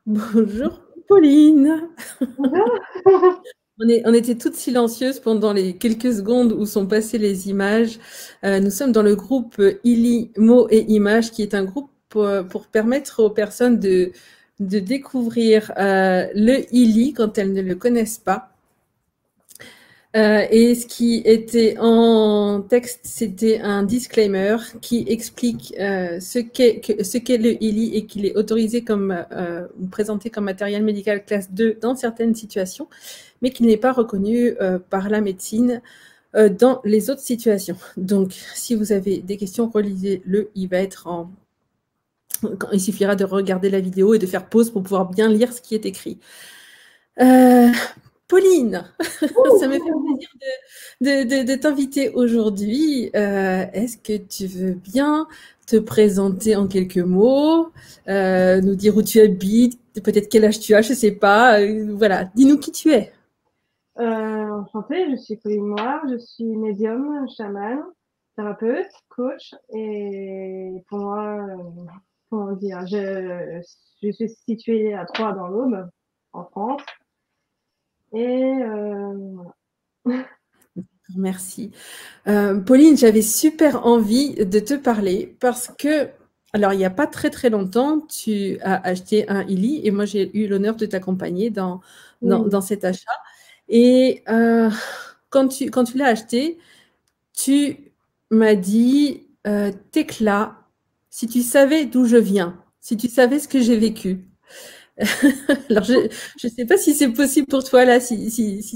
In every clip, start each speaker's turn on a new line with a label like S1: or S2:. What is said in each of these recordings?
S1: Bonjour Pauline.
S2: Bonjour.
S1: On était toutes silencieuses pendant les quelques secondes où sont passées les images. Nous sommes dans le groupe ILI mots et images, qui est un groupe pour permettre aux personnes de découvrir le ILI quand elles ne le connaissent pas. Et ce qui était en texte, c'était un disclaimer qui explique ce qu'est le ILI et qu'il est autorisé ou présenté comme matériel médical classe 2 dans certaines situations, mais qu'il n'est pas reconnu par la médecine dans les autres situations. Donc, si vous avez des questions, relisez-le. Il suffira de regarder la vidéo et de faire pause pour pouvoir bien lire ce qui est écrit. Euh, Pauline, ça me fait plaisir de t'inviter aujourd'hui. Est-ce que tu veux bien te présenter en quelques mots, nous dire où tu habites, peut-être quel âge tu as, je sais pas. Voilà, dis-nous qui tu es.
S2: Enchantée, je suis Pauline Moire, je suis médium, chamane, thérapeute, coach et pour moi, comment dire, je suis située à Troyes dans l'Aube, en France et voilà.
S1: Merci. Pauline, j'avais super envie de te parler parce que, alors il n'y a pas très très longtemps, tu as acheté un ILI et moi j'ai eu l'honneur de t'accompagner
S2: Oui.
S1: dans cet achat. Et quand tu l'as acheté, tu m'as dit, Tekla, si tu savais d'où je viens, si tu savais ce que j'ai vécu. Alors, je ne sais pas si c'est possible pour toi, là, si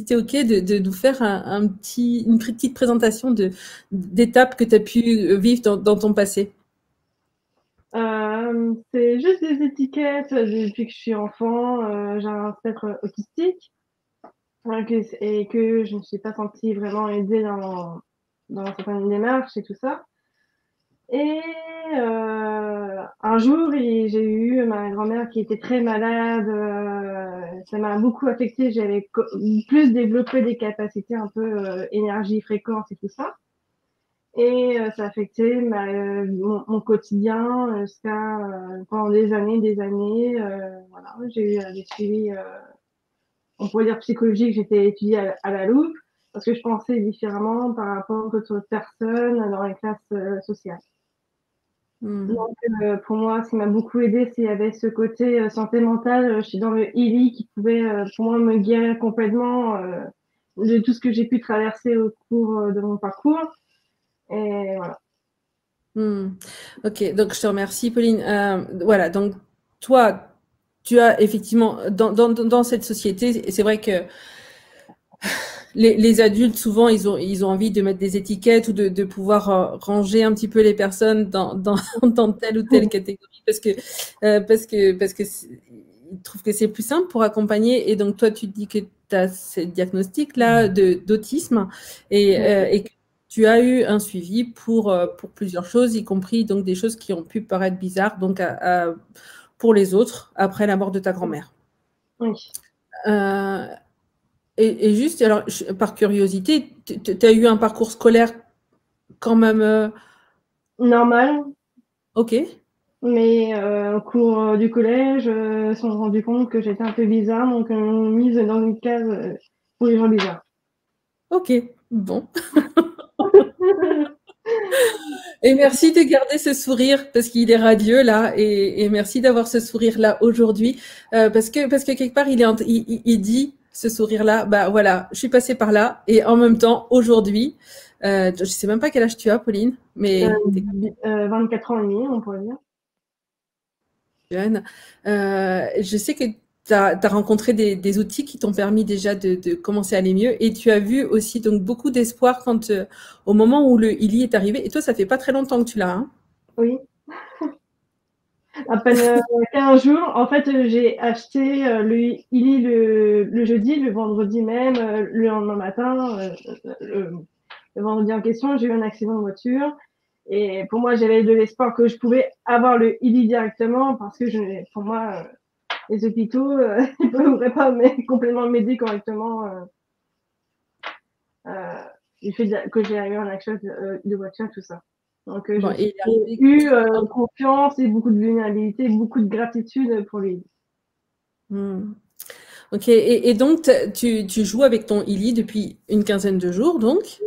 S1: tu es OK de nous faire une petite présentation d'étapes que tu as pu vivre dans ton passé.
S2: C'est juste des étiquettes depuis que je suis enfant. J'ai un spectre autistique et que je ne me suis pas sentie vraiment aidée dans certaines démarches et tout ça. Et un jour, j'ai eu ma grand-mère qui était très malade. Ça m'a beaucoup affectée. J'avais plus développé des capacités un peu énergie, fréquence et tout ça. Et ça a affecté mon quotidien jusqu'à pendant des années, des années. Voilà, j'ai eu des suivis, on pourrait dire psychologiques. J'étais étudiée à la loupe parce que je pensais différemment par rapport aux autres personnes dans les classes sociales.
S1: Hmm.
S2: Donc, pour moi, ce qui m'a beaucoup aidé, c'est qu'il y avait ce côté santé mentale. Je suis dans le healing qui pouvait, pour moi, me guérir complètement de tout ce que j'ai pu traverser au cours de mon parcours. Et voilà.
S1: Hmm. Ok, donc je te remercie, Pauline. Voilà, donc toi, tu as effectivement, dans cette société, et c'est vrai que les adultes, souvent, ils ont envie de mettre des étiquettes ou de pouvoir ranger un petit peu les personnes dans telle ou telle catégorie parce que ils trouvent que c'est plus simple pour accompagner. Et donc, toi, tu te dis que tu as ce diagnostic-là d'autisme et que tu as eu un suivi pour plusieurs choses, y compris donc des choses qui ont pu paraître bizarres donc pour les autres après la mort de ta grand-mère.
S2: Oui.
S1: Euh, et juste, alors, par curiosité, tu as eu un parcours scolaire quand même
S2: Normal,
S1: OK.
S2: mais au cours du collège, ils se sont rendus compte que j'étais un peu bizarre, donc mise dans une case pour les gens bizarres.
S1: OK. Bon. Et merci de garder ce sourire parce qu'il est radieux là et merci d'avoir ce sourire là aujourd'hui parce que quelque part il dit ce sourire là bah voilà je suis passée par là et en même temps aujourd'hui je sais même pas quel âge tu as Pauline
S2: Euh,
S1: mais t'es
S2: 24 ans et demi, on pourrait dire.
S1: jeune. Je sais que tu as rencontré des outils qui t'ont permis déjà de commencer à aller mieux et tu as vu aussi donc beaucoup d'espoir au moment où le ILI est arrivé. Et toi, ça fait pas très longtemps que tu l'as, hein?
S2: Oui, à peine 15 jours. En fait, j'ai acheté le Illy le jeudi, le vendredi même, le lendemain matin. Le vendredi en question, j'ai eu un accident de voiture. Et pour moi, j'avais de l'espoir que je pouvais avoir le Illy directement parce que pour moi, les hôpitaux, ils ne pourraient pas complètement m'aider correctement euh, du fait que j'ai eu un accident de voiture, tout ça. Donc,
S1: Bon, et il est
S2: j'ai
S1: arrivé
S2: eu confiance et beaucoup de vulnérabilité, beaucoup de gratitude pour lui.
S1: Hmm. Ok, et donc tu joues avec ton Illy depuis une quinzaine de jours, donc.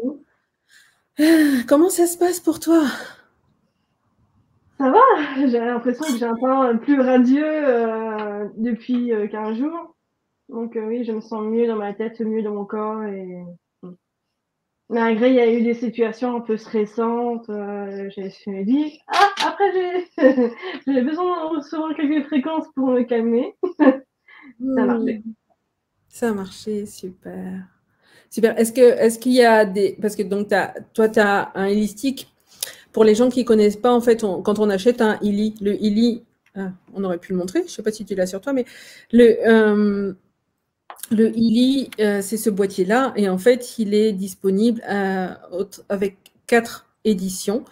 S1: Comment ça se passe pour toi?
S2: Ça va, j'ai l'impression que j'ai un teint plus radieux depuis 15 jours. Donc oui, je me sens mieux dans ma tête, mieux dans mon corps. Et malgré, il y a eu des situations un peu stressantes. Je me suis dit, ah, après j'ai besoin de recevoir quelques fréquences pour me calmer. Ça a marché.
S1: Hmm. Ça a marché, super. Super. Est-ce qu'il y a des, parce que donc toi, tu as un élastique. Pour les gens qui connaissent pas, en fait, quand on achète un Illy, le Illy, ah, on aurait pu le montrer. Je sais pas si tu l'as sur toi, mais le, euh, le Illy, c'est ce boîtier-là, et en fait, il est disponible avec 4 éditions.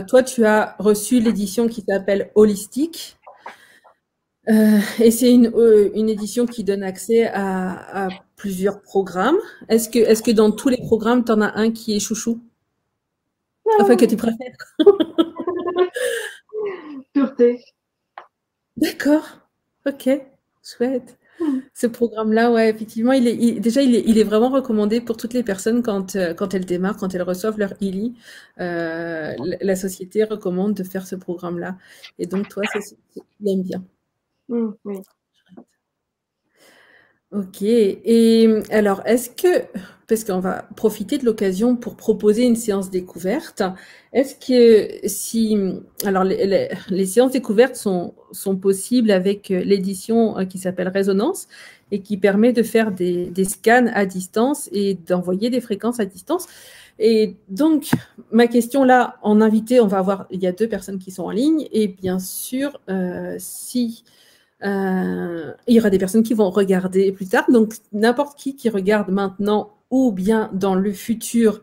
S1: Toi, tu as reçu l'édition qui s'appelle Holistique. Et c'est une édition qui donne accès à plusieurs programmes. Est-ce que dans tous les programmes, tu en as un qui est chouchou? Enfin, que
S2: Non,
S1: tu préfères?
S2: pureté.
S1: D'accord. Ok. Chouette.
S2: Hmm.
S1: Ce programme-là, ouais, effectivement, déjà, il est vraiment recommandé pour toutes les personnes quand elles démarrent, quand elles reçoivent leur ELI. La société recommande de faire ce programme-là. Et donc, toi, il aime bien.
S2: Oui.
S1: Ok. Et alors, parce qu'on va profiter de l'occasion pour proposer une séance découverte, est-ce que si, alors les séances découvertes sont possibles avec l'édition qui s'appelle Résonance et qui permet de faire des scans à distance et d'envoyer des fréquences à distance. Et donc, ma question là, en invité, il y a 2 personnes qui sont en ligne et bien sûr, si il y aura des personnes qui vont regarder plus tard. Donc, n'importe qui regarde maintenant ou bien dans le futur,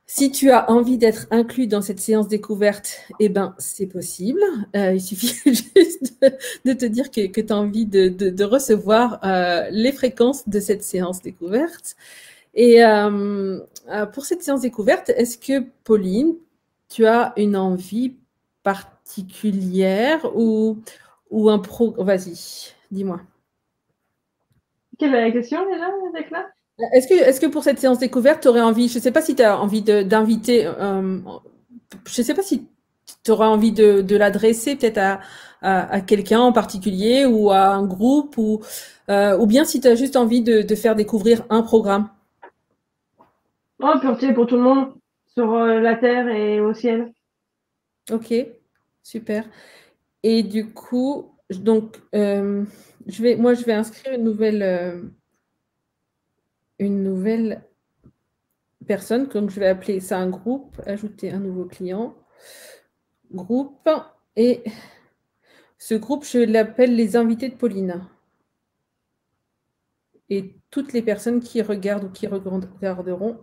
S1: si tu as envie d'être inclus dans cette séance découverte, eh ben, c'est possible. Il suffit juste de te dire que tu as envie de recevoir les fréquences de cette séance découverte. Et pour cette séance découverte, est-ce que, Pauline, tu as une envie particulière ou un pro... Vas-y, dis-moi.
S2: Quelle est la question déjà, Declan?
S1: Est-ce que pour cette séance découverte, tu aurais envie, je ne sais pas si tu as envie d'inviter, je ne sais pas si tu auras envie de l'adresser peut-être à quelqu'un en particulier ou à un groupe ou bien si tu as juste envie de faire découvrir un programme.
S2: Oh, pureté pour tout le monde, sur la terre et au ciel.
S1: Ok, super. Et du coup, donc, je vais inscrire une nouvelle personne. Donc, je vais appeler ça un groupe, ajouter un nouveau client, groupe. Et ce groupe, je l'appelle les invités de Pauline. Et toutes les personnes qui regardent ou qui regarderont,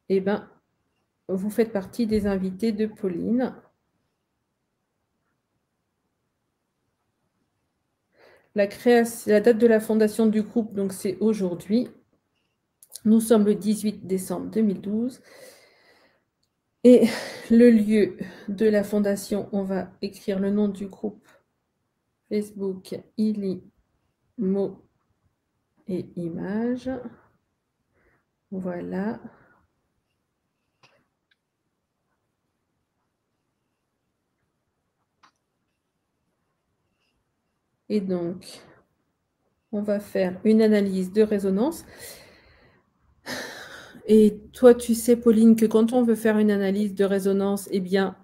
S1: eh ben, vous faites partie des invités de Pauline. La date de la fondation du groupe, donc c'est aujourd'hui. Nous sommes le 18 décembre 2012. Et le lieu de la fondation, on va écrire le nom du groupe Facebook, Ili, mots et images. Voilà. Et donc, on va faire une analyse de résonance. Et toi, tu sais, Pauline, que quand on veut faire une analyse de résonance, eh bien,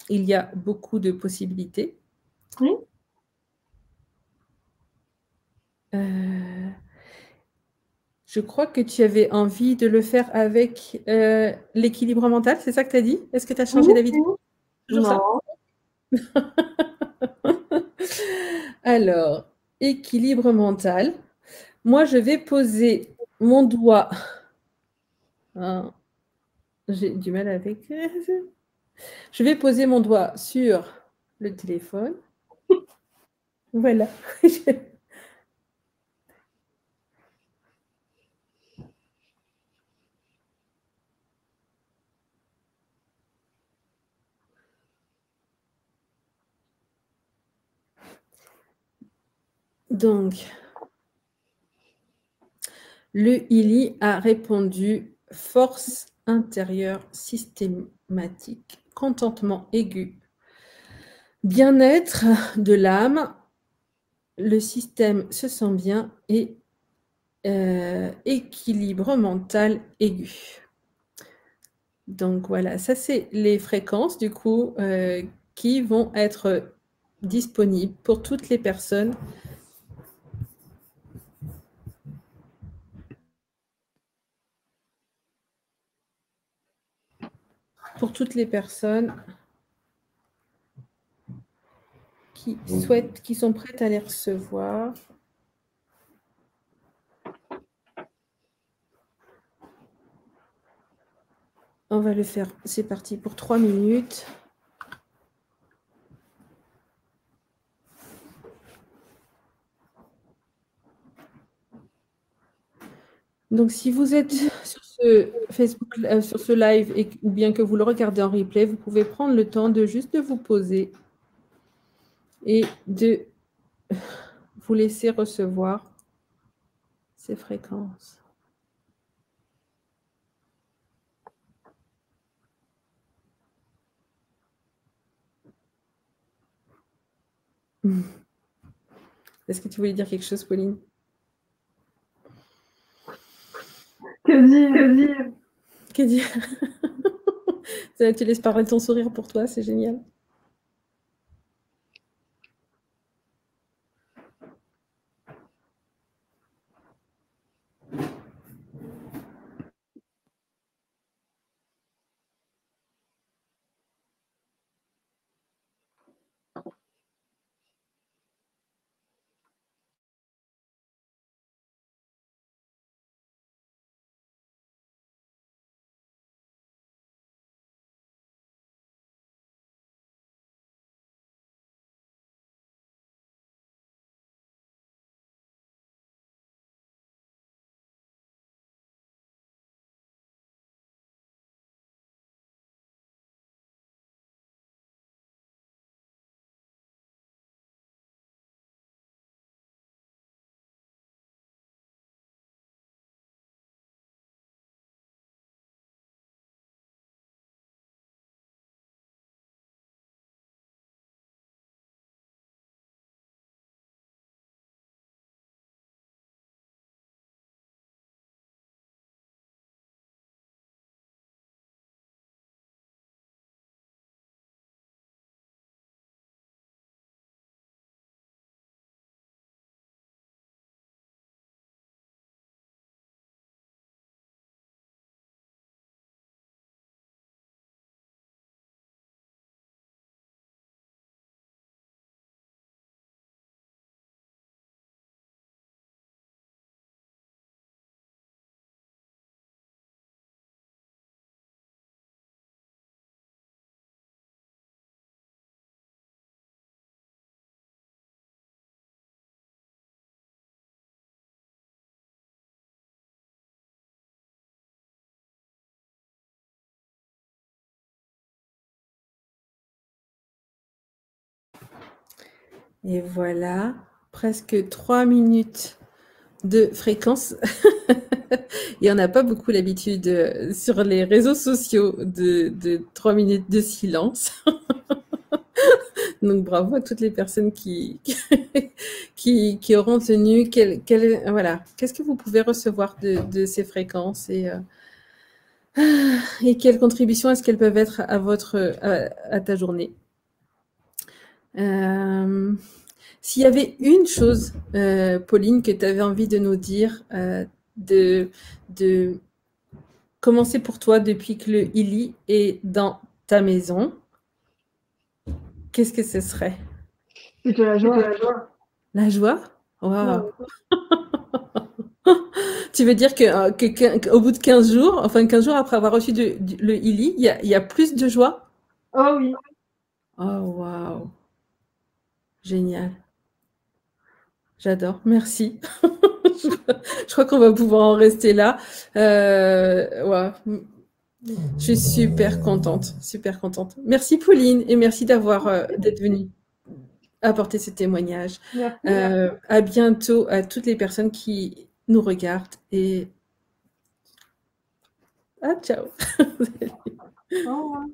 S1: il y a beaucoup de possibilités.
S2: Oui.
S1: Je crois que tu avais envie de le faire avec l'équilibre mental, c'est ça que tu as dit? Est-ce que tu as changé
S2: Oui,
S1: d'avis?
S2: oui.
S1: Toujours ça?
S2: Non.
S1: Alors, équilibre mental. Moi, je vais poser mon doigt. Hein, j'ai du mal avec. Je vais poser mon doigt sur le téléphone. Voilà. Donc, le Ili a répondu force intérieure systématique, contentement aigu, bien-être de l'âme, le système se sent bien et équilibre mental aigu. Donc voilà, ça c'est les fréquences du coup qui vont être disponibles pour toutes les personnes. Pour toutes les personnes qui souhaitent, qui sont prêtes à les recevoir. On va le faire, c'est parti pour 3 minutes. Donc, si vous êtes sur ce Facebook, sur ce live, ou bien que vous le regardez en replay, vous pouvez prendre le temps de juste de vous poser et de vous laisser recevoir ces fréquences. Est-ce que tu voulais dire quelque chose, Pauline?
S2: Que dire?
S1: Que dire? Tu laisses parler ton sourire pour toi, c'est génial. Et voilà, presque 3 minutes de fréquence. Il n'y en a pas beaucoup l'habitude sur les réseaux sociaux de 3 minutes de silence. Donc bravo à toutes les personnes qui auront tenu. Voilà. Qu'est-ce que vous pouvez recevoir de ces fréquences et quelle contribution est-ce qu'elles peuvent être à ta journée? S'il y avait une chose, Pauline, que tu avais envie de nous dire, de commencer pour toi depuis que le Ili est dans ta maison, qu'est-ce que ce serait?
S2: Plutôt la joie.
S1: La joie? Waouh! Tu veux dire qu'au bout de 15 jours, enfin 15 jours après avoir reçu le Ili, il y a plus de joie?
S2: Oh oui.
S1: Oh waouh! Génial. J'adore, merci. Je crois qu'on va pouvoir en rester là. Ouais. Je suis super contente, super contente. Merci Pauline et merci d'être venue. apporter ce témoignage.
S2: Merci.
S1: À bientôt à toutes les personnes qui nous regardent et ciao.
S2: Au revoir.